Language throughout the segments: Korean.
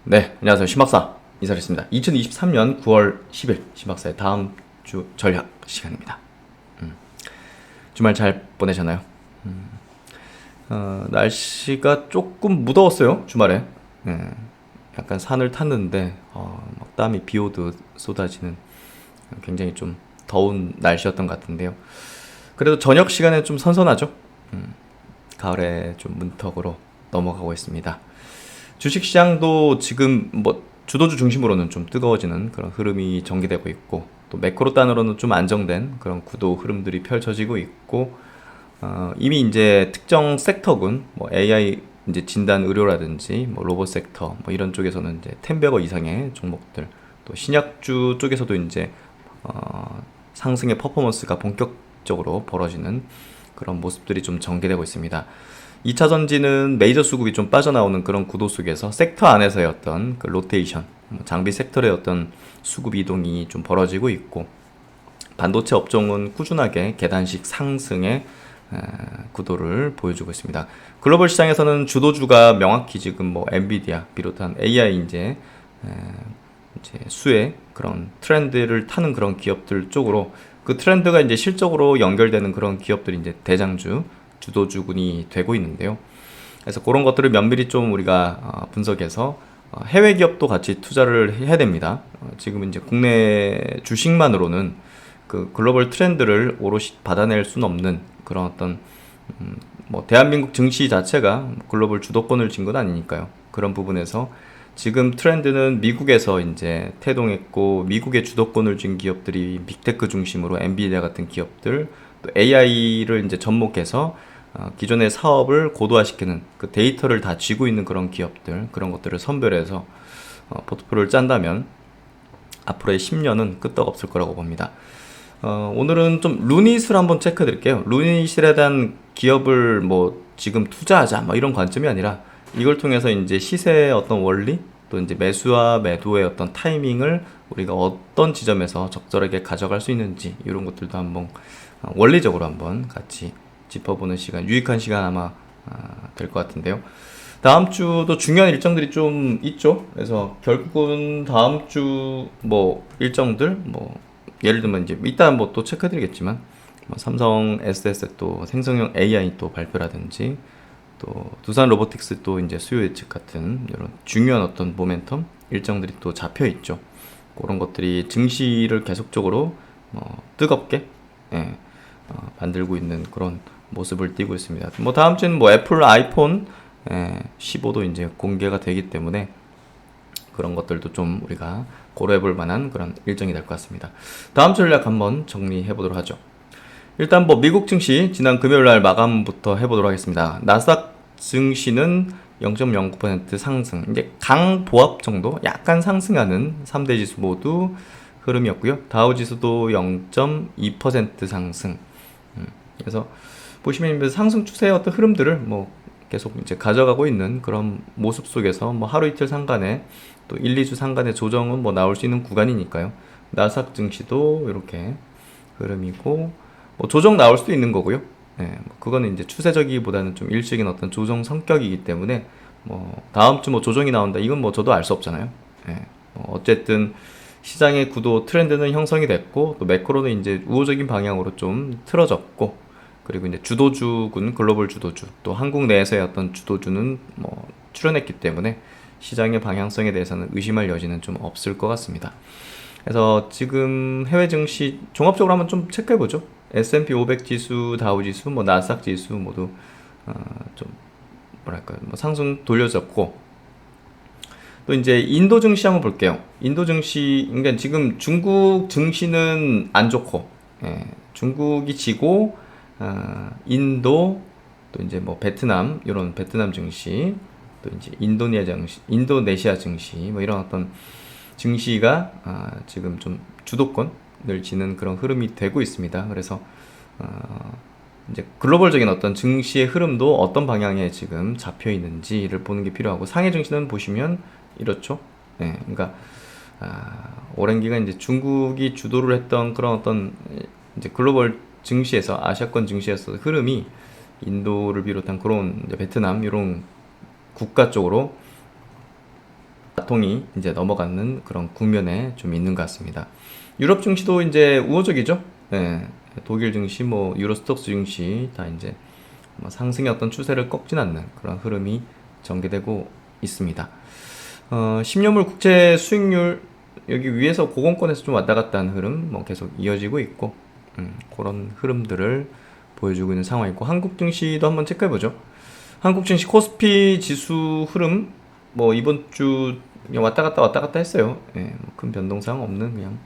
네, 안녕하세요. 신박사 인사드리겠습니다. 2023년 9월 10일 신박사의 다음 주 전략 시간입니다. 주말 잘 보내셨나요? 날씨가 조금 무더웠어요, 주말에. 예, 약간 산을 탔는데 막 땀이 비 오듯 쏟아지는 굉장히 좀 더운 날씨였던 것 같은데요. 그래도 저녁 시간에 좀 선선하죠? 가을에 좀 문턱으로 넘어가고 있습니다. 주식시장도 지금 뭐 주도주 중심으로는 좀 뜨거워지는 그런 흐름이 전개되고 있고, 또 매크로 단으로는 좀 안정된 그런 구도 흐름들이 펼쳐지고 있고, 이미 이제 특정 섹터군 뭐 AI 이제 진단 의료라든지 뭐 로봇 섹터 뭐 이런 쪽에서는 이제 10배거 이상의 종목들, 또 신약주 쪽에서도 이제 상승의 퍼포먼스가 본격적으로 벌어지는 그런 모습들이 좀 전개되고 있습니다. 2차 전지는 메이저 수급이 좀 빠져나오는 그런 구도 속에서 섹터 안에서의 어떤 그 로테이션, 장비 섹터의 어떤 수급 이동이 좀 벌어지고 있고, 반도체 업종은 꾸준하게 계단식 상승의 구도를 보여주고 있습니다. 글로벌 시장에서는 주도주가 명확히 지금 뭐 엔비디아 비롯한 AI 이제 수의 그런 트렌드를 타는 그런 기업들 쪽으로, 그 트렌드가 이제 실적으로 연결되는 그런 기업들이 이제 대장주 주도주군이 되고 있는데요. 그래서 그런 것들을 면밀히 좀 우리가 분석해서 해외 기업도 같이 투자를 해야 됩니다. 지금 이제 국내 주식만으로는 그 글로벌 트렌드를 오롯이 받아낼 수는 없는 그런 어떤 뭐 대한민국 증시 자체가 글로벌 주도권을 쥔 건 아니니까요. 그런 부분에서 지금 트렌드는 미국에서 이제 태동했고, 미국의 주도권을 쥔 기업들이 빅테크 중심으로 엔비디아 같은 기업들, 또 AI를 이제 접목해서 기존의 사업을 고도화시키는 그 데이터를 다 쥐고 있는 그런 기업들, 그런 것들을 선별해서 포트폴리오를 짠다면 앞으로의 10년은 끄떡없을 거라고 봅니다. 오늘은 좀 루닛을 한번 체크해 드릴게요. 루닛에 대한 기업을 뭐 지금 투자하자 뭐 이런 관점이 아니라, 이걸 통해서 이제 시세의 어떤 원리, 또 이제 매수와 매도의 어떤 타이밍을 우리가 어떤 지점에서 적절하게 가져갈 수 있는지, 이런 것들도 한번 원리적으로 한번 같이 짚어보는 시간, 유익한 시간 아마 될 것 같은데요. 다음 주도 중요한 일정들이 좀 있죠. 그래서 결국은 다음 주 뭐 일정들, 뭐 예를 들면 이제 이따 뭐 또 체크해드리겠지만, 뭐 삼성 SDS 또 생성형 AI 또 발표라든지, 또 두산 로보틱스 또 이제 수요 예측 같은 이런 중요한 어떤 모멘텀 일정들이 또 잡혀 있죠. 그런 것들이 증시를 계속적으로 뜨겁게 예, 만들고 있는 그런 모습을 띠고 있습니다. 뭐 다음 주는 뭐 애플 아이폰 15도 이제 공개가 되기 때문에 그런 것들도 좀 우리가 고려해 볼 만한 그런 일정이 될 것 같습니다. 다음 전략 한번 정리해 보도록 하죠. 일단 뭐 미국 증시 지난 금요일 날 마감부터 해보도록 하겠습니다. 나스닥 증시는 0.09% 상승, 이제 강보합 정도 약간 상승하는 3대 지수 모두 흐름이었고요. 다우 지수도 0.2% 상승. 그래서 보시면 상승 추세의 어떤 흐름들을 뭐 계속 이제 가져가고 있는 그런 모습 속에서 뭐 하루 이틀 상간에 또 1, 2주 상간의 조정은 뭐 나올 수 있는 구간이니까요. 나스닥 증시도 이렇게 흐름이고, 뭐 조정 나올 수도 있는 거고요. 예, 뭐 그거는 이제 추세적이기보다는 좀 일시적인 어떤 조정 성격이기 때문에, 뭐 다음 주 뭐 조정이 나온다 이건 뭐 저도 알 수 없잖아요. 예, 뭐 어쨌든 시장의 구도 트렌드는 형성이 됐고, 또 매크로는 이제 우호적인 방향으로 좀 틀어졌고, 그리고 이제 주도주군 글로벌 주도주, 또 한국 내에서의 어떤 주도주는 뭐 출현했기 때문에 시장의 방향성에 대해서는 의심할 여지는 좀 없을 것 같습니다. 그래서 지금 해외 증시 종합적으로 한번 좀 체크해 보죠. S&P 500 지수, 다우 지수, 뭐 나스닥 지수 모두 좀 뭐랄까요, 뭐 상승 돌려졌고, 또 이제 인도 증시 한번 볼게요. 인도 증시, 그러니까 지금 중국 증시는 안 좋고, 중국이 지고, 인도, 또 이제 뭐 베트남, 이런 베트남 증시, 또 이제 인도네시아 증시, 뭐 이런 어떤 증시가 지금 좀 주도권을 지는 그런 흐름이 되고 있습니다. 그래서 이제 글로벌적인 어떤 증시의 흐름도 어떤 방향에 지금 잡혀 있는지를 보는 게 필요하고, 상해 증시는 보시면 이렇죠. 네, 그러니까 오랜 기간 이제 중국이 주도를 했던 그런 어떤 이제 글로벌 증시에서, 아시아권 증시에서 흐름이 인도를 비롯한 그런 이제 베트남 이런 국가 쪽으로 통이 이제 넘어가는 그런 국면에 좀 있는 것 같습니다. 유럽 증시도 이제 우호적이죠. 예, 독일 증시, 뭐 유로스톡스 증시 다 이제 뭐 상승의 어떤 추세를 꺾진 않는 그런 흐름이 전개되고 있습니다. 10년물 국채 수익률 여기 위에서 고공권에서 좀 왔다 갔다 하는 흐름 뭐 계속 이어지고 있고 그런 흐름들을 보여주고 있는 상황이고, 한국 증시도 한번 체크해 보죠. 한국 증시 코스피 지수 흐름 뭐 이번 주 그냥 왔다 갔다 했어요. 예, 뭐큰 변동사항 없는 그냥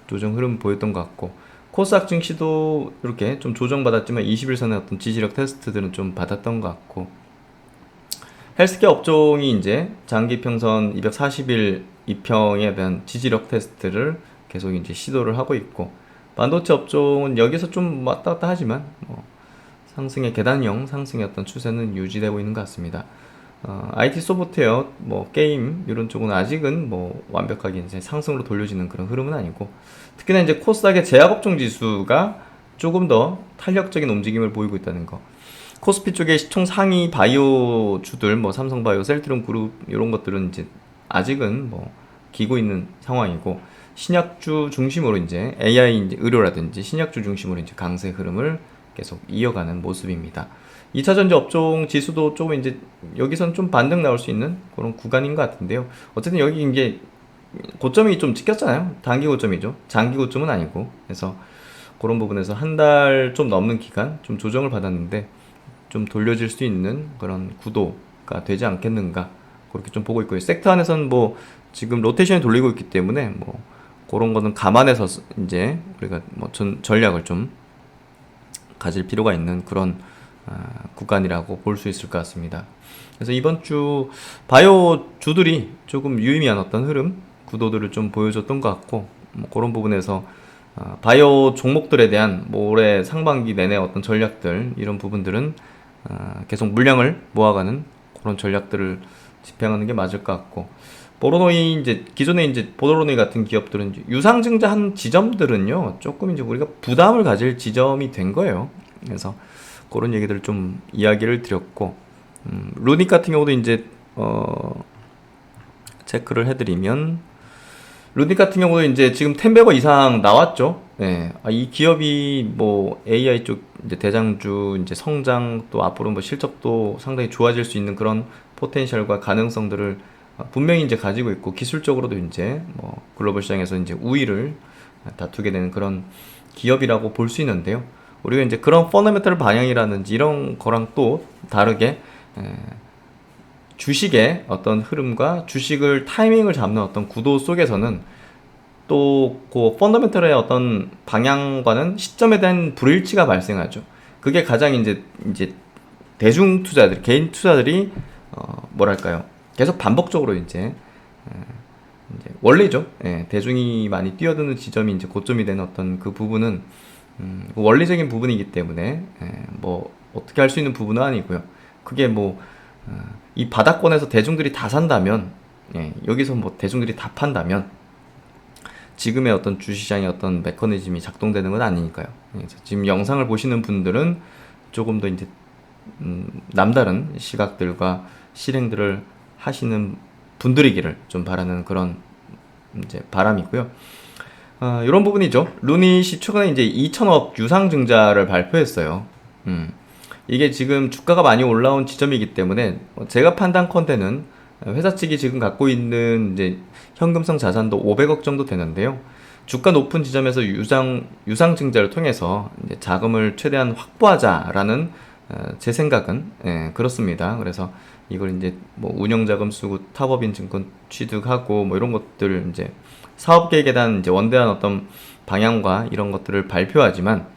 조정 흐름 보였던 것 같고, 코스닥 증시도 이렇게 좀 조정받았지만 21선의 어떤 지지력 테스트들은 좀 받았던 것 같고, 헬스케어 업종이 이제 장기 평선 240일 이평에 대한 지지력 테스트를 계속 이제 시도를 하고 있고, 반도체 업종은 여기서 좀 왔다 갔다 하지만 뭐 상승의 계단형 상승의 어떤 추세는 유지되고 있는 것 같습니다. IT 소프트웨어, 뭐 게임 이런 쪽은 아직은 뭐 완벽하게 이제 상승으로 돌려지는 그런 흐름은 아니고, 특히나 이제 코스닥의 제약업종 지수가 조금 더 탄력적인 움직임을 보이고 있다는 거. 코스피 쪽에 시총 상위 바이오주들, 뭐 삼성바이오, 셀트리온 그룹 이런 것들은 이제 아직은 뭐 기고 있는 상황이고, 신약주 중심으로 이제 AI 이제 의료라든지 신약주 중심으로 이제 강세 흐름을 계속 이어가는 모습입니다. 2차전지 업종 지수도 조금 이제 여기선 좀 반등 나올 수 있는 그런 구간인 것 같은데요. 어쨌든 여기 이제 고점이 좀 찍혔잖아요. 단기 고점이죠. 장기 고점은 아니고. 그래서 그런 부분에서 한 달 좀 넘는 기간 좀 조정을 받았는데 좀 돌려질 수 있는 그런 구도가 되지 않겠는가, 그렇게 좀 보고 있고요. 섹터 안에서는 뭐 지금 로테이션이 돌리고 있기 때문에 뭐 그런 거는 감안해서 이제 우리가 뭐 전략을 좀 가질 필요가 있는 그런 구간이라고 볼 수 있을 것 같습니다. 그래서 이번 주 바이오 주들이 조금 유의미한 어떤 흐름, 구도들을 좀 보여줬던 것 같고, 뭐 그런 부분에서 바이오 종목들에 대한 뭐 올해 상반기 내내 어떤 전략들, 이런 부분들은 계속 물량을 모아가는 그런 전략들을 집행하는 게 맞을 것 같고, 보로노이 이제 기존에 이제 보로노이 같은 기업들은 이제 유상증자한 지점들은요 조금 이제 우리가 부담을 가질 지점이 된 거예요. 그래서 그런 얘기들을 좀 이야기를 드렸고, 루닉 같은 경우도 이제 체크를 해드리면, 루닉 같은 경우도 이제 지금 10배거 이상 나왔죠. 네. 이 기업이 뭐 AI 쪽 이제 대장주 이제 성장, 또 앞으로 뭐 실적도 상당히 좋아질 수 있는 그런 포텐셜과 가능성들을 분명히 이제 가지고 있고, 기술적으로도 이제 뭐 글로벌 시장에서 이제 우위를 다투게 되는 그런 기업이라고 볼 수 있는데요. 우리가 이제 그런 펀더멘털 방향이라든지 이런 거랑 또 다르게 주식의 어떤 흐름과 주식을 타이밍을 잡는 어떤 구도 속에서는 또 그 펀더멘털의 어떤 방향과는 시점에 대한 불일치가 발생하죠. 그게 가장 이제 대중 투자들, 개인 투자들이 뭐랄까요? 계속 반복적으로 이제 원리죠. 예, 대중이 많이 뛰어드는 지점이 이제 고점이 되는 어떤 그 부분은 원리적인 부분이기 때문에 뭐 어떻게 할 수 있는 부분은 아니고요. 그게 뭐 이 바닥권에서 대중들이 다 산다면, 여기서 뭐 대중들이 다 판다면 지금의 어떤 주시장의 어떤 메커니즘이 작동되는 건 아니니까요. 그래서 지금 영상을 보시는 분들은 조금 더 이제 남다른 시각들과 실행들을 하시는 분들이기를 좀 바라는 그런 이제 바람이고요. 이런 부분이죠. 루닛이 최근에 이제 2천억 유상증자를 발표했어요. 이게 지금 주가가 많이 올라온 지점이기 때문에 제가 판단컨대는 회사 측이 지금 갖고 있는 이제 현금성 자산도 500억 정도 되는데요. 주가 높은 지점에서 유상증자를 통해서 이제 자금을 최대한 확보하자라는 제 생각은 그렇습니다. 그래서 이걸 이제 뭐 운영자금 쓰고 탑업인 증권 취득하고 뭐 이런 것들 이제 사업 계획에 대한 이제 원대한 어떤 방향과 이런 것들을 발표하지만,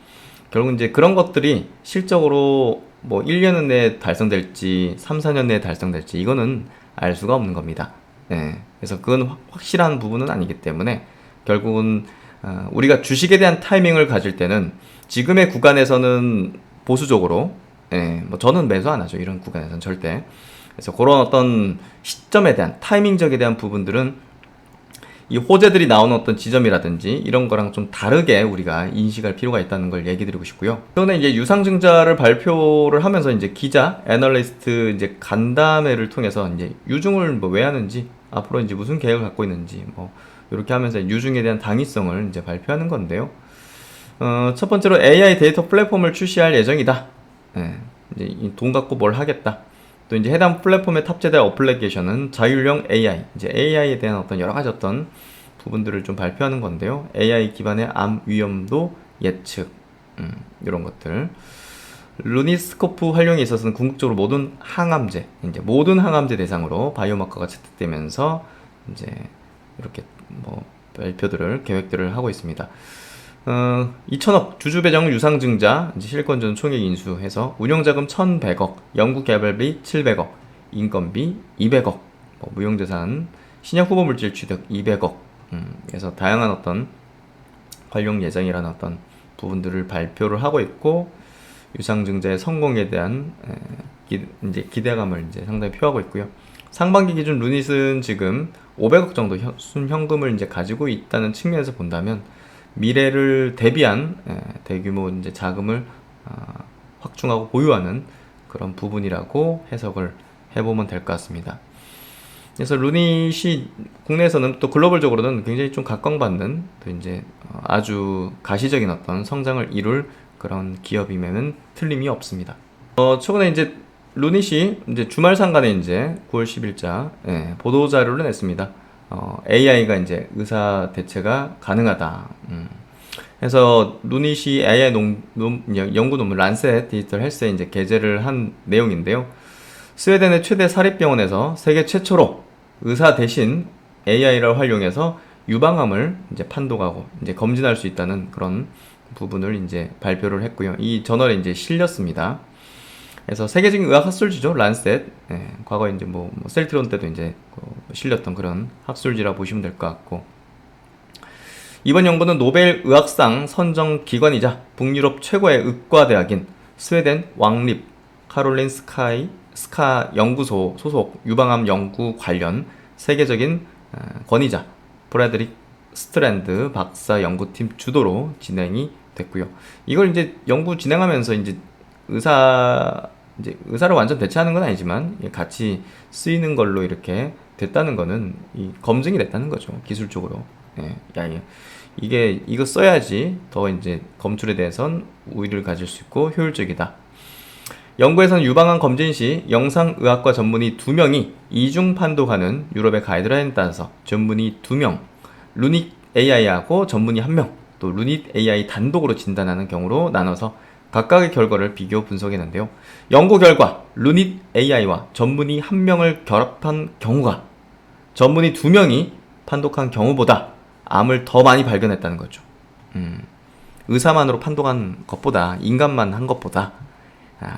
결국 이제 그런 것들이 실적으로 뭐 1년 내에 달성될지 3, 4년 내에 달성될지 이거는 알 수가 없는 겁니다. 그래서 그건 확실한 부분은 아니기 때문에 결국은 우리가 주식에 대한 타이밍을 가질 때는 지금의 구간에서는 보수적으로, 뭐 저는 매수 안 하죠. 이런 구간에서는 절대. 그래서 그런 어떤 시점에 대한 타이밍적에 대한 부분들은 이 호재들이 나오는 어떤 지점이라든지 이런 거랑 좀 다르게 우리가 인식할 필요가 있다는 걸 얘기 드리고 싶고요. 최근에 이제 유상증자를 발표를 하면서 이제 기자, 애널리스트 이제 간담회를 통해서 이제 유중을 뭐 왜 하는지 앞으로 이제 무슨 계획을 갖고 있는지 뭐 이렇게 하면서 유중에 대한 당위성을 이제 발표하는 건데요. 첫 번째로 AI 데이터 플랫폼을 출시할 예정이다. 예, 이제 돈 갖고 뭘 하겠다. 또 이제 해당 플랫폼에 탑재될 어플리케이션은 자율형 AI, 이제 AI에 대한 어떤 여러 가지 어떤 부분들을 좀 발표하는 건데요. AI 기반의 암 위험도 예측, 이런 것들. 루니스코프 활용에 있어서는 궁극적으로 모든 항암제 대상으로 바이오마커가 채택되면서 이제 이렇게 뭐 발표들을 계획들을 하고 있습니다. 2천억 주주 배정 유상증자 이제 실권전 총액 인수해서 운용자금 1,100억, 연구개발비 700억, 인건비 200억, 뭐 무용재산, 신약 후보 물질 취득 200억. 그래서 다양한 어떤 활용 예정이라는 어떤 부분들을 발표를 하고 있고 유상증자의 성공에 대한 이제 기대감을 이제 상당히 표하고 있고요. 상반기 기준 루닛은 지금 500억 정도 순현금을 이제 가지고 있다는 측면에서 본다면 미래를 대비한 대규모 이제 자금을 확충하고 보유하는 그런 부분이라고 해석을 해보면 될 것 같습니다. 그래서 루닛이 국내에서는 또 글로벌적으로는 굉장히 좀 각광받는 또 이제 아주 가시적인 어떤 성장을 이룰 그런 기업임에는 틀림이 없습니다. 최근에 이제 루닛이 이제 주말 상간에 이제 9월 10일자 보도 자료를 냈습니다. AI가 이제 의사 대체가 가능하다. 그래서 루닛이 AI 연구 논문 란셋 디지털 헬스에 이제 게재를 한 내용인데요. 스웨덴의 최대 사립병원에서 세계 최초로 의사 대신 AI를 활용해서 유방암을 이제 판독하고 이제 검진할 수 있다는 그런 부분을 이제 발표를 했고요. 이 저널에 이제 실렸습니다. 그래서 세계적인 의학 학술지죠, 란셋. 과거에 이제 뭐 셀트론 때도 이제 실렸던 그런 학술지라 보시면 될 것 같고, 이번 연구는 노벨 의학상 선정 기관이자 북유럽 최고의 의과대학인 스웨덴 왕립 카롤린 스카 연구소 소속 유방암 연구 관련 세계적인 권위자 브래드릭 스트랜드 박사 연구팀 주도로 진행이 됐고요. 이걸 이제 연구 진행하면서 이제 의사를 완전 대체하는 건 아니지만 같이 쓰이는 걸로 이렇게 됐다는 거는 검증이 됐다는 거죠, 기술적으로. 이거 써야지 더 이제 검출에 대해선 우위를 가질 수 있고 효율적이다. 연구에서는 유방암 검진 시 영상의학과 전문의 2명이 이중 판독하는 유럽의 가이드라인에 따라서 전문의 2명, 루닛 AI하고 전문의 1명, 또 루닛 AI 단독으로 진단하는 경우로 나눠서 각각의 결과를 비교 분석했는데요. 연구 결과 루닛 AI와 전문의 1명을 결합한 경우가 전문의 2명이 판독한 경우보다 암을 더 많이 발견했다는 거죠. 의사만으로 판독한 것보다, 인간만 한 것보다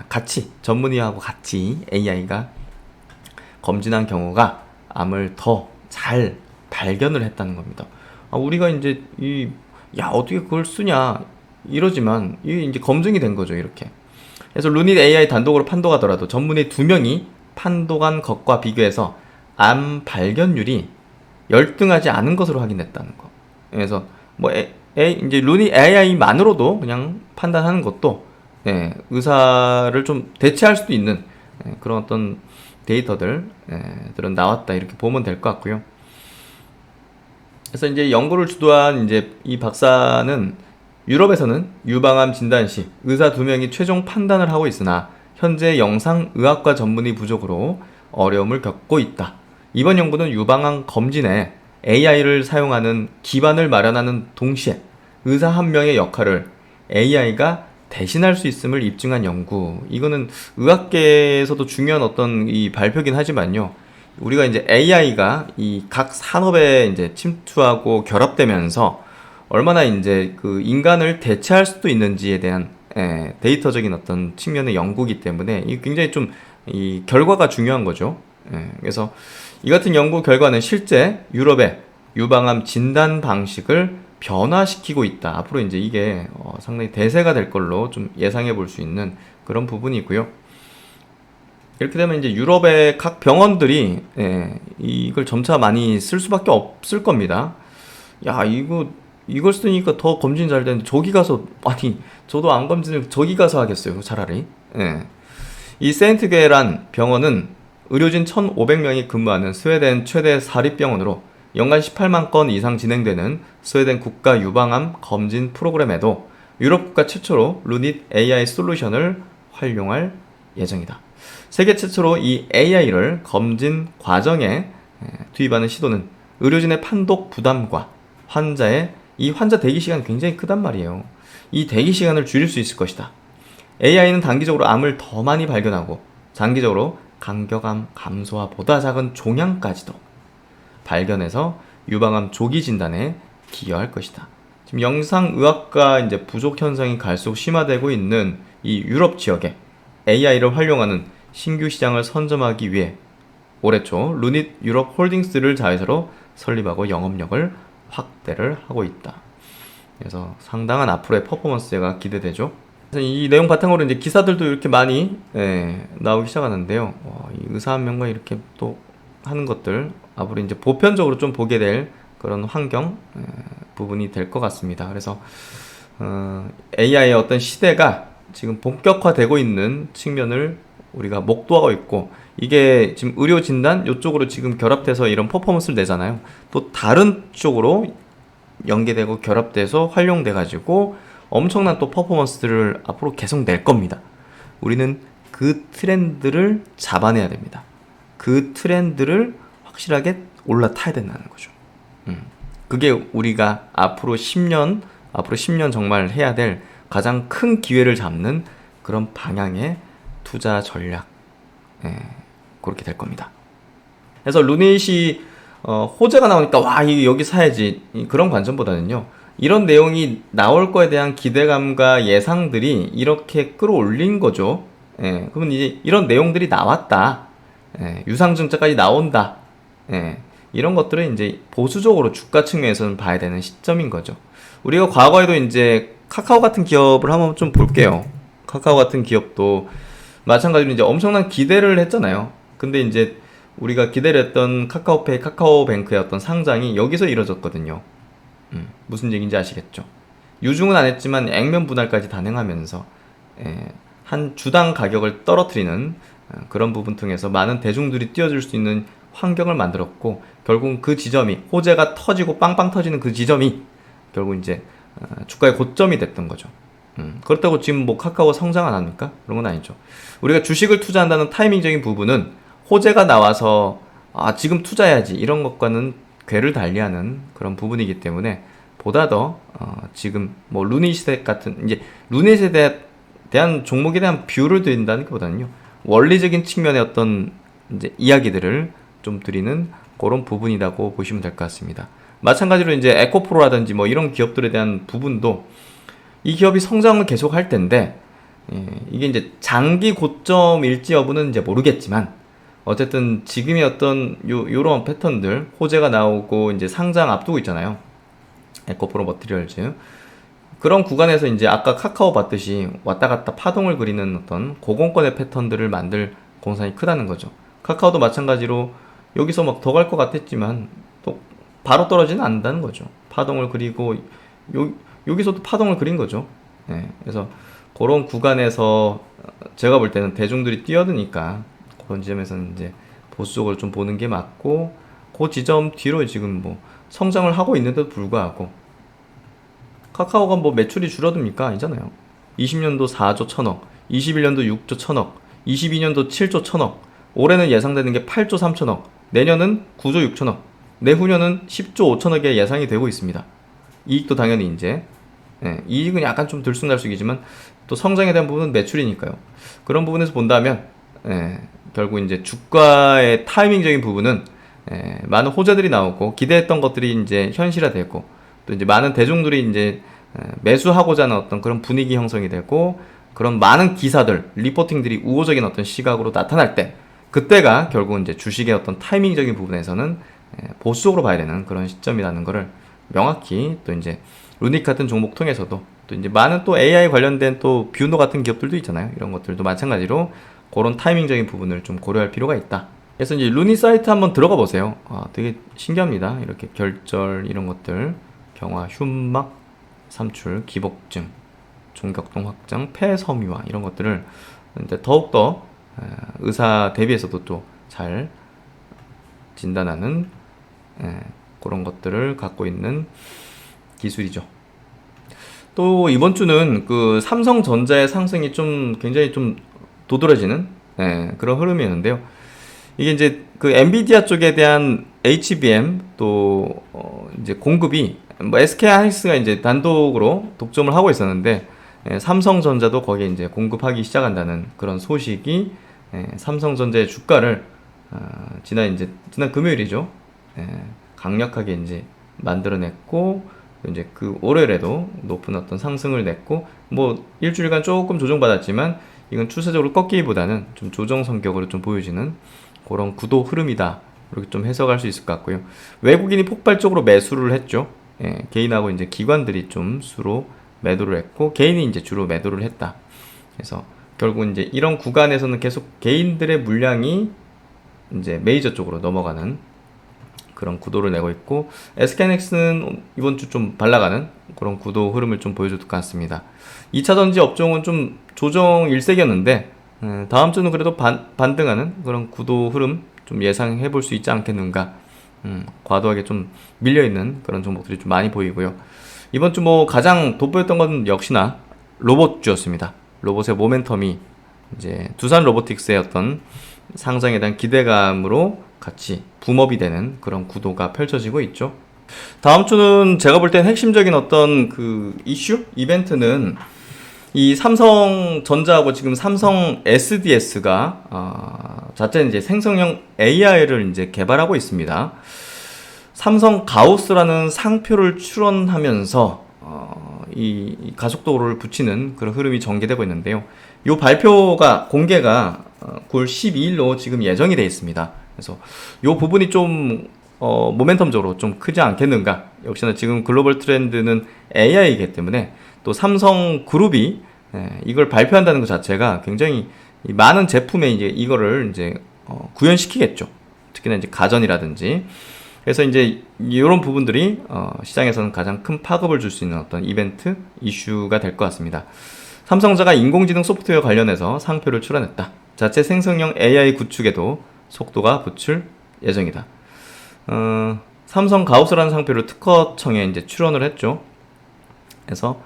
같이 전문의하고 같이 AI가 검진한 경우가 암을 더 잘 발견을 했다는 겁니다. 우리가 이제 어떻게 그걸 쓰냐 이러지만 이게 이제 검증이 된 거죠, 이렇게. 그래서 루닛 AI 단독으로 판독하더라도 전문의 2명이 판독한 것과 비교해서 암 발견율이 열등하지 않은 것으로 확인됐다는 거. 그래서 이제 루닛 AI만으로도 그냥 판단하는 것도 의사를 좀 대체할 수도 있는 그런 어떤 데이터들은 나왔다, 이렇게 보면 될 것 같고요. 그래서 이제 연구를 주도한 이제 이 박사는 유럽에서는 유방암 진단 시 의사 2명이 최종 판단을 하고 있으나 현재 영상의학과 전문의 부족으로 어려움을 겪고 있다. 이번 연구는 유방암 검진에 AI를 사용하는 기반을 마련하는 동시에 의사 1명의 역할을 AI가 대신할 수 있음을 입증한 연구. 이거는 의학계에서도 중요한 어떤 이 발표긴 하지만요. 우리가 이제 AI가 이 각 산업에 이제 침투하고 결합되면서 얼마나 이제 그 인간을 대체할 수도 있는지에 대한 데이터적인 어떤 측면의 연구이기 때문에 이 굉장히 좀 이 결과가 중요한 거죠. 그래서 이 같은 연구 결과는 실제 유럽의 유방암 진단 방식을 변화시키고 있다. 앞으로 이제 이게 상당히 대세가 될 걸로 좀 예상해 볼 수 있는 그런 부분이고요. 이렇게 되면 이제 유럽의 각 병원들이 이걸 점차 많이 쓸 수밖에 없을 겁니다. 이걸 쓰니까 더 검진 잘 되는데 저기 가서, 저도 안 검진을 저기 가서 하겠어요, 차라리. 이 세인트게란 병원은 의료진 1,500명이 근무하는 스웨덴 최대 사립병원으로 연간 18만 건 이상 진행되는 스웨덴 국가 유방암 검진 프로그램에도 유럽 국가 최초로 루닛 AI 솔루션을 활용할 예정이다. 세계 최초로 이 AI를 검진 과정에 투입하는 시도는 의료진의 판독 부담과 이 환자 대기 시간이 굉장히 크단 말이에요. 이 대기 시간을 줄일 수 있을 것이다. AI는 단기적으로 암을 더 많이 발견하고 장기적으로 간격암 감소와 보다 작은 종양까지도 발견해서 유방암 조기 진단에 기여할 것이다. 지금 영상의학과 이제 부족 현상이 갈수록 심화되고 있는 이 유럽 지역에 AI를 활용하는 신규 시장을 선점하기 위해 올해 초 루닛 유럽 홀딩스를 자회사로 설립하고 영업력을 확대를 하고 있다. 그래서 상당한 앞으로의 퍼포먼스가 기대되죠. 그래서 이 내용 바탕으로 이제 기사들도 이렇게 많이 나오기 시작하는데요. 이 의사 한 명과 이렇게 또 하는 것들 앞으로 이제 보편적으로 좀 보게 될 그런 환경 부분이 될 것 같습니다. 그래서 AI의 어떤 시대가 지금 본격화되고 있는 측면을 우리가 목도하고 있고, 이게 지금 의료 진단 이쪽으로 지금 결합돼서 이런 퍼포먼스를 내잖아요. 또 다른 쪽으로 연계되고 결합돼서 활용돼 가지고 엄청난 또 퍼포먼스들을 앞으로 계속 낼 겁니다. 우리는 그 트렌드를 잡아내야 됩니다. 그 트렌드를 확실하게 올라타야 된다는 거죠. 그게 우리가 앞으로 10년 정말 해야 될 가장 큰 기회를 잡는 그런 방향의 투자 전략, 그렇게 될 겁니다. 그래서 루닛이 호재가 나오니까 와, 여기 사야지, 그런 관점보다는요, 이런 내용이 나올 거에 대한 기대감과 예상들이 이렇게 끌어올린 거죠. 그러면 이제 이런 내용들이 나왔다, 유상증자까지 나온다, 이런 것들은 이제 보수적으로 주가 측면에서는 봐야 되는 시점인 거죠. 우리가 과거에도 이제 카카오 같은 기업을 한번 좀 볼게요. 카카오 같은 기업도 마찬가지로 이제 엄청난 기대를 했잖아요. 근데 이제 우리가 기대를 했던 카카오페이, 카카오뱅크의 어떤 상장이 여기서 이뤄졌거든요. 무슨 얘기인지 아시겠죠? 유중은 안 했지만 액면 분할까지 단행하면서 한 주당 가격을 떨어뜨리는 그런 부분 통해서 많은 대중들이 뛰어들 수 있는 환경을 만들었고, 결국 그 지점이 호재가 터지고 빵빵 터지는 그 지점이 결국 이제 주가의 고점이 됐던 거죠. 그렇다고 지금 뭐 카카오 성장 안 합니까? 그런 건 아니죠. 우리가 주식을 투자한다는 타이밍적인 부분은 호재가 나와서 지금 투자해야지 이런 것과는 궤를 달리하는 그런 부분이기 때문에, 보다 더 지금 뭐 루닛에 같은 이제 루닛에 대한 종목에 대한 뷰를 드린다는 것보다는요, 원리적인 측면의 어떤 이제 이야기들을 좀 드리는 그런 부분이라고 보시면 될 것 같습니다. 마찬가지로 이제 에코프로라든지 뭐 이런 기업들에 대한 부분도 이 기업이 성장을 계속 할 텐데, 이게 이제 장기 고점일지 여부는 이제 모르겠지만, 어쨌든 지금의 어떤 요런 패턴들, 호재가 나오고 이제 상장 앞두고 있잖아요. 에코프로 머티리얼즈. 그런 구간에서 이제 아까 카카오 봤듯이 왔다 갔다 파동을 그리는 어떤 고공권의 패턴들을 만들 공산이 크다는 거죠. 카카오도 마찬가지로 여기서 막 더 갈 것 같았지만 또 바로 떨어지는 않는다는 거죠. 파동을 그리고 여기서도 파동을 그린 거죠. 그래서 그런 구간에서 제가 볼 때는 대중들이 뛰어드니까 그런 지점에서는 이제 보수적으로 좀 보는 게 맞고, 그 지점 뒤로 지금 뭐 성장을 하고 있는데도 불구하고 카카오가 뭐 매출이 줄어듭니까? 아니잖아요. 20년도 4조 1천억, 21년도 6조 1천억, 22년도 7조 1천억, 올해는 예상되는 게 8조 3천억, 내년은 9조 6천억, 내후년은 10조 5천억에 예상이 되고 있습니다. 이익도 당연히 이제 이익은 약간 좀 들쑥날쑥이지만 또 성장에 대한 부분은 매출이니까요. 그런 부분에서 본다면 결국 이제 주가의 타이밍적인 부분은 많은 호재들이 나오고 기대했던 것들이 이제 현실화되고, 또 이제 많은 대중들이 이제 매수하고자 하는 어떤 그런 분위기 형성이 되고, 그런 많은 기사들, 리포팅들이 우호적인 어떤 시각으로 나타날 때, 그때가 결국은 이제 주식의 어떤 타이밍적인 부분에서는 보수적으로 봐야 되는 그런 시점이라는 것을 명확히, 또 이제 루닛 같은 종목 통해서도, 또 이제 많은 또 AI 관련된 또 뷰노 같은 기업들도 있잖아요. 이런 것들도 마찬가지로 그런 타이밍적인 부분을 좀 고려할 필요가 있다. 그래서 이제 루닛 사이트 한번 들어가 보세요. 되게 신기합니다. 이렇게 결절 이런 것들, 경화, 흉막, 삼출, 기복증, 종격동 확장, 폐섬유화 이런 것들을 이제 더욱더 의사 대비해서도 또 잘 진단하는 그런 것들을 갖고 있는 기술이죠. 또 이번 주는 그 삼성전자의 상승이 좀 굉장히 좀 도드라지는 그런 흐름이었는데요. 이게 이제 그 엔비디아 쪽에 대한 HBM 또 이제 공급이 뭐 SK 하이닉스가 이제 단독으로 독점을 하고 있었는데 삼성전자도 거기에 이제 공급하기 시작한다는 그런 소식이 삼성전자의 주가를 지난 금요일이죠. 강력하게 이제 만들어냈고 이제 그 월요일에도 높은 어떤 상승을 냈고 뭐 일주일간 조금 조정받았지만 이건 추세적으로 꺾기보다는 좀 조정 성격으로 좀 보여지는 그런 구도 흐름이다. 이렇게 좀 해석할 수 있을 것 같고요. 외국인이 폭발적으로 매수를 했죠. 개인하고 이제 기관들이 좀 수로 매도를 했고 개인이 이제 주로 매도를 했다. 그래서 결국 이제 이런 구간에서는 계속 개인들의 물량이 이제 메이저 쪽으로 넘어가는 그런 구도를 내고 있고 SK하이닉스는 이번 주 좀 발라가는 그런 구도 흐름을 좀 보여줄 것 같습니다. 2차전지 업종은 좀 조정 일색이었는데 다음 주는 그래도 반등하는 그런 구도 흐름 좀 예상해 볼 수 있지 않겠는가. 과도하게 좀 밀려있는 그런 종목들이 좀 많이 보이고요. 이번 주 뭐 가장 돋보였던 건 역시나 로봇주였습니다. 로봇의 모멘텀이 이제 두산 로보틱스의 어떤 상장에 대한 기대감으로 같이 붐업이 되는 그런 구도가 펼쳐지고 있죠. 다음 주는 제가 볼 땐 핵심적인 어떤 그 이슈? 이벤트는 이 삼성전자하고 지금 삼성 SDS가 자체 이제 생성형 AI를 이제 개발하고 있습니다. 삼성 가우스라는 상표를 출원하면서 이 가속도를 붙이는 그런 흐름이 전개되고 있는데요. 이 발표가 공개가 9월 12일로 지금 예정이 되어 있습니다. 그래서 이 부분이 좀 모멘텀적으로 좀 크지 않겠는가. 역시나 지금 글로벌 트렌드는 AI이기 때문에 또 삼성 그룹이 이걸 발표한다는 것 자체가 굉장히 많은 제품에 이제 이거를 이제 구현시키겠죠. 특히나 이제 가전이라든지. 그래서 이제 이런 부분들이 시장에서는 가장 큰 파급을 줄 수 있는 어떤 이벤트 이슈가 될 것 같습니다. 삼성전자가 인공지능 소프트웨어 관련해서 상표를 출원했다. 자체 생성형 AI 구축에도 속도가 붙을 예정이다. 삼성 가우스라는 상표를 특허청에 이제 출원을 했죠. 그래서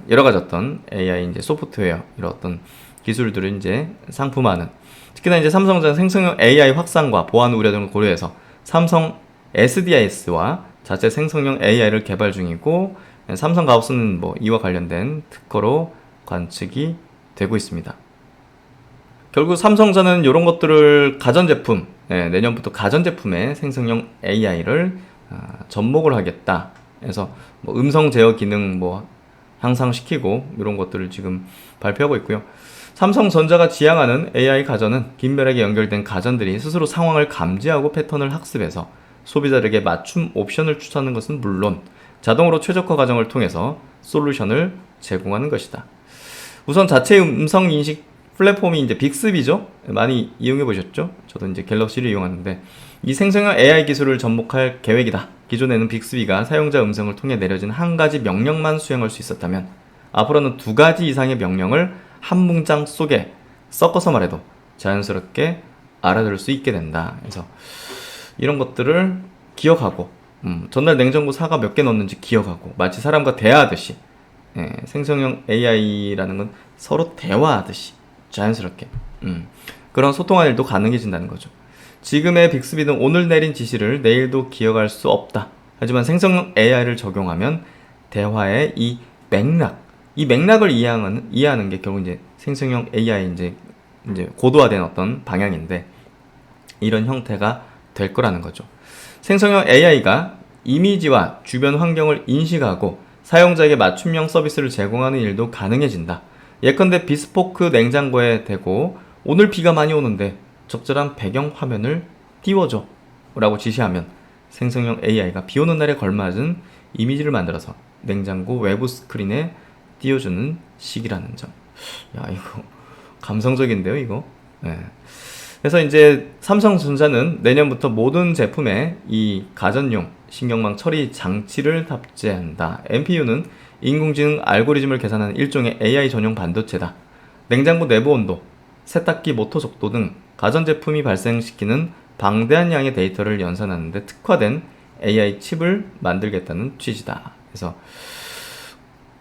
여러 가지 어떤 AI 이제 소프트웨어 이런 어떤 기술들을 이제 상품화하는, 특히나 이제 삼성전자 생성형 AI 확산과 보안 우려 등을 고려해서 삼성 SDS와 자체 생성형 AI를 개발 중이고, 삼성 가우스는 뭐 이와 관련된 특허로 관측이 되고 있습니다. 결국 삼성전자는 이런 것들을 가전제품, 내년부터 가전제품에 생성형 AI를 접목을 하겠다. 그래서 뭐 음성 제어 기능 뭐 향상시키고 이런 것들을 지금 발표하고 있고요. 삼성전자가 지향하는 AI 가전은 긴밀하게 연결된 가전들이 스스로 상황을 감지하고 패턴을 학습해서 소비자에게 맞춤 옵션을 추천하는 것은 물론 자동으로 최적화 과정을 통해서 솔루션을 제공하는 것이다. 우선 자체 음성 인식 플랫폼이 이제 빅스비죠. 많이 이용해 보셨죠? 저도 이제 갤럭시를 이용하는데 이 생성형 AI 기술을 접목할 계획이다. 기존에는 빅스비가 사용자 음성을 통해 내려진 한 가지 명령만 수행할 수 있었다면 앞으로는 두 가지 이상의 명령을 한 문장 속에 섞어서 말해도 자연스럽게 알아들을 수 있게 된다. 그래서 이런 것들을 기억하고 전날 냉장고 사과 몇 개 넣었는지 기억하고 마치 사람과 대화하듯이 생성형 AI라는 건 서로 대화하듯이 자연스럽게 그런 소통하는 일도 가능해진다는 거죠. 지금의 빅스비는 오늘 내린 지시를 내일도 기억할 수 없다. 하지만 생성형 AI를 적용하면 대화의 이 맥락을 이해하는 게 결국 이제 생성형 AI 이제 고도화된 어떤 방향인데 이런 형태가 될 거라는 거죠. 생성형 AI가 이미지와 주변 환경을 인식하고 사용자에게 맞춤형 서비스를 제공하는 일도 가능해진다. 예컨대 비스포크 냉장고에 대고 오늘 비가 많이 오는데 적절한 배경 화면을 띄워줘 라고 지시하면 생성형 AI가 비 오는 날에 걸맞은 이미지를 만들어서 냉장고 외부 스크린에 띄워주는 식이라는 점. 야, 이거 감성적인데요, 이거. 네. 그래서 이제 삼성전자는 내년부터 모든 제품에 이 가전용 신경망 처리 장치를 탑재한다. NPU는 인공지능 알고리즘을 계산하는 일종의 AI 전용 반도체다. 냉장고 내부 온도, 세탁기 모터 속도 등 가전제품이 발생시키는 방대한 양의 데이터를 연산하는데 특화된 AI 칩을 만들겠다는 취지다. 그래서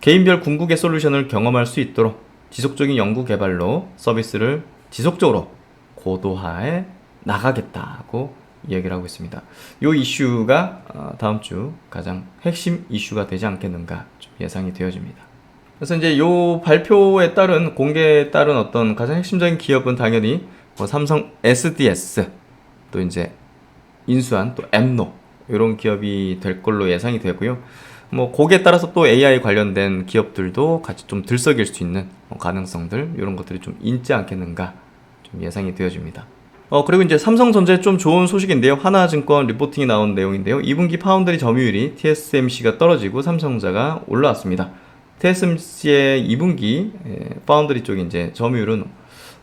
개인별 궁극의 솔루션을 경험할 수 있도록 지속적인 연구 개발로 서비스를 지속적으로 고도화해 나가겠다고 이야기를 하고 있습니다. 이 이슈가 다음 주 가장 핵심 이슈가 되지 않겠는가 좀 예상이 되어집니다. 그래서 이제 이 발표에 따른 공개에 따른 어떤 가장 핵심적인 기업은 당연히 뭐 삼성 SDS 또 이제 인수한 또 엠노 이런 기업이 될 걸로 예상이 되고요. 뭐 거기에 따라서 또 AI 관련된 기업들도 같이 좀 들썩일 수 있는 가능성들 이런 것들이 좀 있지 않겠는가 좀 예상이 되어집니다. 그리고 이제 삼성전자의 좀 좋은 소식인데요. 하나증권 리포팅이 나온 내용인데요. 2분기 파운드리 점유율이 TSMC가 떨어지고 삼성전자가 올라왔습니다. TSMC의 2분기 파운드리 쪽이 이제 점유율은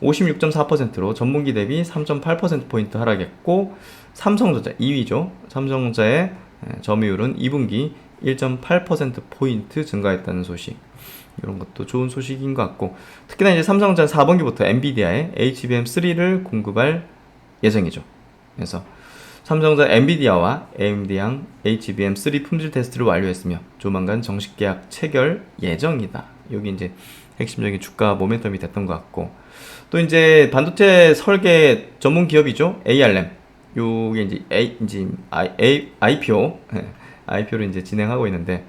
56.4%로 전분기 대비 3.8%포인트 하락했고 삼성전자 2위죠. 삼성전자의 점유율은 2분기 1.8%포인트 증가했다는 소식. 이런 것도 좋은 소식인 것 같고 특히나 이제 삼성전자 4분기부터 엔비디아의 HBM3를 공급할 예정이죠. 그래서 삼성전자 엔비디아와 AMD양 HBM3 품질 테스트를 완료했으며 조만간 정식 계약 체결 예정이다. 여기 이제 핵심적인 주가 모멘텀이 됐던 것 같고 또 이제 반도체 설계 전문 기업이죠. ARM. 요게 이제 IPO를 이제 진행하고 있는데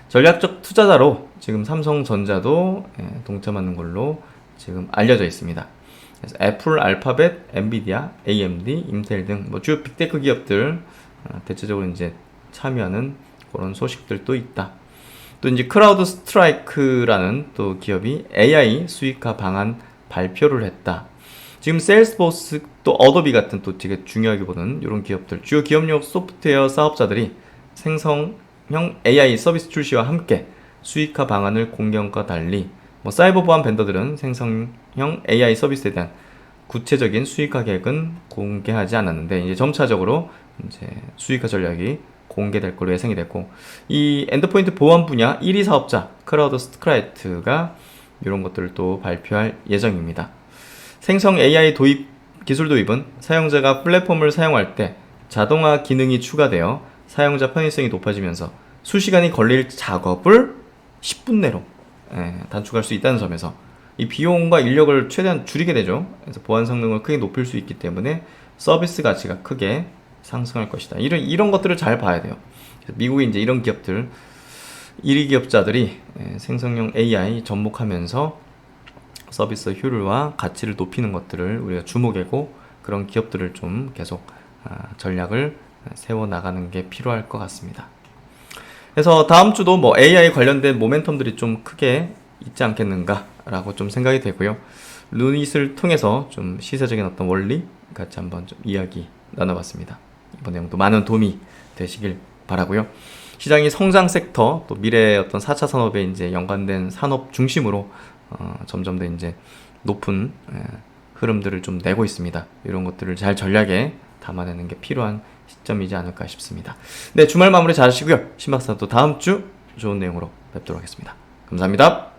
전략적 투자자로 지금 삼성전자도 동참하는 걸로 지금 알려져 있습니다. 그래서 애플, 알파벳, 엔비디아, AMD, 인텔 등 뭐 주요 빅테크 기업들 대체적으로 이제 참여하는 그런 소식들도 있다. 또 이제 크라우드 스트라이크라는 또 기업이 AI 수익화 방안 발표를 했다. 지금 세일스포스 또 어도비 같은 또 되게 중요하게 보는 이런 기업들 주요 기업용 소프트웨어 사업자들이 생성형 AI 서비스 출시와 함께 수익화 방안을 공개함과 달리 뭐 사이버 보안 벤더들은 생성형 AI 서비스에 대한 구체적인 수익화 계획은 공개하지 않았는데 이제 점차적으로 이제 수익화 전략이 공개될 걸로 예상이 됐고 이 엔드포인트 보안 분야 1위 사업자 크라우드 스트라이트가 이런 것들을 또 발표할 예정입니다. 생성 AI 기술 도입은 사용자가 플랫폼을 사용할 때 자동화 기능이 추가되어 사용자 편의성이 높아지면서 수시간이 걸릴 작업을 10분 내로 단축할 수 있다는 점에서 이 비용과 인력을 최대한 줄이게 되죠. 그래서 보안 성능을 크게 높일 수 있기 때문에 서비스 가치가 크게 상승할 것이다. 이런 것들을 잘 봐야 돼요. 미국의 이제 이런 기업들 1위 기업자들이 생성형 AI 접목하면서 서비스 효율과 가치를 높이는 것들을 우리가 주목하고 그런 기업들을 좀 계속 전략을 세워 나가는 게 필요할 것 같습니다. 그래서 다음 주도 뭐 AI 관련된 모멘텀들이 좀 크게 있지 않겠는가라고 좀 생각이 되고요. 루닛을 통해서 좀 시세적인 어떤 원리 같이 한번 좀 이야기 나눠봤습니다. 이번 내용도 많은 도움이 되시길 바라고요. 시장이 성장 섹터 또 미래의 어떤 4차 산업에 이제 연관된 산업 중심으로 점점 더 이제 높은 흐름들을 좀 내고 있습니다. 이런 것들을 잘 전략에 담아내는 게 필요한 시점이지 않을까 싶습니다. 네, 주말 마무리 잘 하시고요. 신박사 또 다음 주 좋은 내용으로 뵙도록 하겠습니다. 감사합니다.